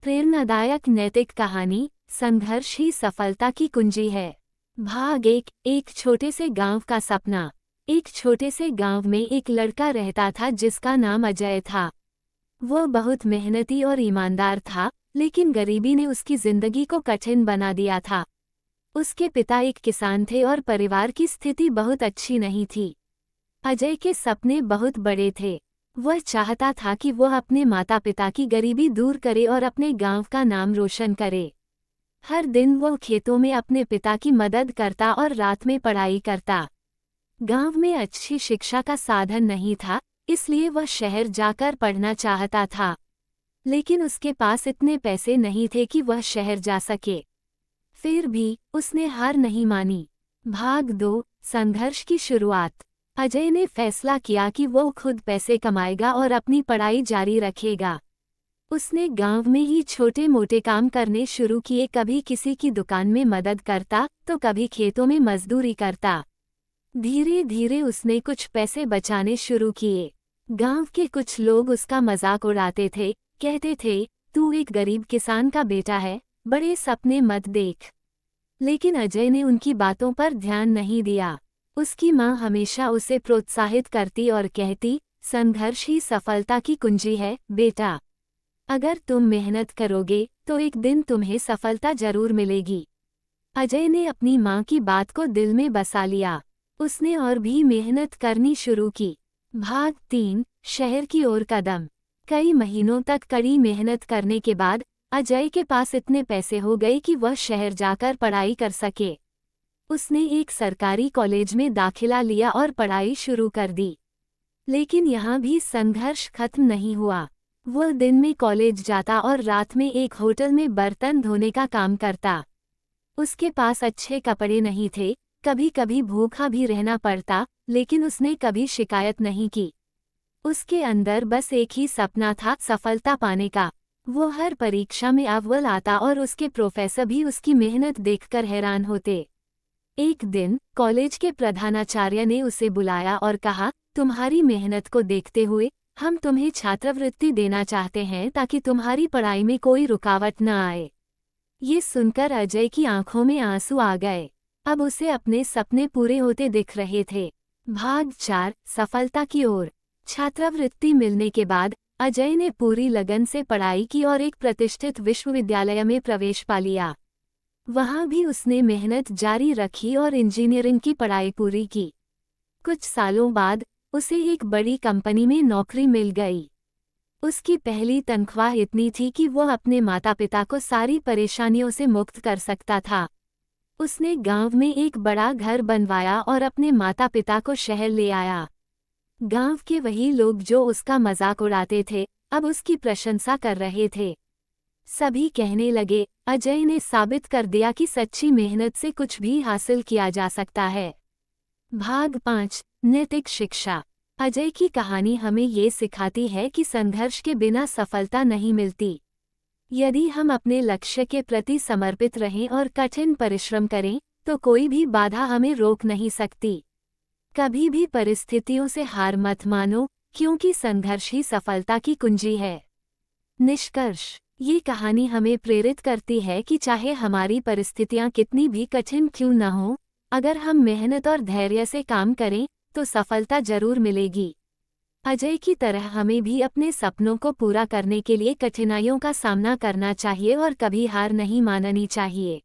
प्रेरणादायक नैतिक कहानी, संघर्ष ही सफलता की कुंजी है। भाग एक छोटे से गांव का सपना। एक छोटे से गांव में एक लड़का रहता था जिसका नाम अजय था। वह बहुत मेहनती और ईमानदार था, लेकिन गरीबी ने उसकी जिंदगी को कठिन बना दिया था। उसके पिता एक किसान थे और परिवार की स्थिति बहुत अच्छी नहीं थी। अजय के सपने बहुत बड़े थे। वह चाहता था कि वह अपने माता पिता की गरीबी दूर करे और अपने गांव का नाम रोशन करे। हर दिन वह खेतों में अपने पिता की मदद करता और रात में पढ़ाई करता। गांव में अच्छी शिक्षा का साधन नहीं था, इसलिए वह शहर जाकर पढ़ना चाहता था। लेकिन उसके पास इतने पैसे नहीं थे कि वह शहर जा सके। फिर भी उसने हार नहीं मानी। भाग 2, संघर्ष की शुरुआत। अजय ने फैसला किया कि वो खुद पैसे कमाएगा और अपनी पढ़ाई जारी रखेगा। उसने गांव में ही छोटे मोटे काम करने शुरू किए, कभी किसी की दुकान में मदद करता तो कभी खेतों में मजदूरी करता। धीरे धीरे उसने कुछ पैसे बचाने शुरू किए। गांव के कुछ लोग उसका मजाक उड़ाते थे, कहते थे, तू एक गरीब किसान का बेटा है, बड़े सपने मत देख। लेकिन अजय ने उनकी बातों पर ध्यान नहीं दिया। उसकी माँ हमेशा उसे प्रोत्साहित करती और कहती, संघर्ष ही सफलता की कुंजी है बेटा। अगर तुम मेहनत करोगे तो एक दिन तुम्हें सफलता जरूर मिलेगी। अजय ने अपनी माँ की बात को दिल में बसा लिया। उसने और भी मेहनत करनी शुरू की। भाग 3, शहर की ओर कदम। कई महीनों तक कड़ी मेहनत करने के बाद अजय के पास इतने पैसे हो गए कि वह शहर जाकर पढ़ाई कर सके। उसने एक सरकारी कॉलेज में दाखिला लिया और पढ़ाई शुरू कर दी। लेकिन यहाँ भी संघर्ष खत्म नहीं हुआ। वह दिन में कॉलेज जाता और रात में एक होटल में बर्तन धोने का काम करता। उसके पास अच्छे कपड़े नहीं थे, कभी कभी भूखा भी रहना पड़ता, लेकिन उसने कभी शिकायत नहीं की। उसके अंदर बस एक ही सपना था, सफलता पाने का। वो हर परीक्षा में अव्वल आता और उसके प्रोफेसर भी उसकी मेहनत देखकर हैरान होते। एक दिन कॉलेज के प्रधानाचार्य ने उसे बुलाया और कहा, तुम्हारी मेहनत को देखते हुए हम तुम्हें छात्रवृत्ति देना चाहते हैं ताकि तुम्हारी पढ़ाई में कोई रुकावट न आए। ये सुनकर अजय की आंखों में आंसू आ गए। अब उसे अपने सपने पूरे होते दिख रहे थे। भाग 4, सफलता की ओर। छात्रवृत्ति मिलने के बाद अजय ने पूरी लगन से पढ़ाई की और एक प्रतिष्ठित विश्वविद्यालय में प्रवेश पा लिया। वहाँ भी उसने मेहनत जारी रखी और इंजीनियरिंग की पढ़ाई पूरी की। कुछ सालों बाद उसे एक बड़ी कंपनी में नौकरी मिल गई। उसकी पहली तनख्वाह इतनी थी कि वह अपने माता पिता को सारी परेशानियों से मुक्त कर सकता था। उसने गांव में एक बड़ा घर बनवाया और अपने माता पिता को शहर ले आया। गांव के वही लोग जो उसका मजाक उड़ाते थे, अब उसकी प्रशंसा कर रहे थे। सभी कहने लगे, अजय ने साबित कर दिया कि सच्ची मेहनत से कुछ भी हासिल किया जा सकता है। भाग 5, नैतिक शिक्षा। अजय की कहानी हमें ये सिखाती है कि संघर्ष के बिना सफलता नहीं मिलती। यदि हम अपने लक्ष्य के प्रति समर्पित रहें और कठिन परिश्रम करें, तो कोई भी बाधा हमें रोक नहीं सकती। कभी भी परिस्थितियों से हार मत मानो, क्योंकि संघर्ष ही सफलता की कुंजी है। निष्कर्ष, ये कहानी हमें प्रेरित करती है कि चाहे हमारी परिस्थितियां कितनी भी कठिन क्यों न हो, अगर हम मेहनत और धैर्य से काम करें तो सफलता जरूर मिलेगी। अजय की तरह हमें भी अपने सपनों को पूरा करने के लिए कठिनाइयों का सामना करना चाहिए और कभी हार नहीं माननी चाहिए।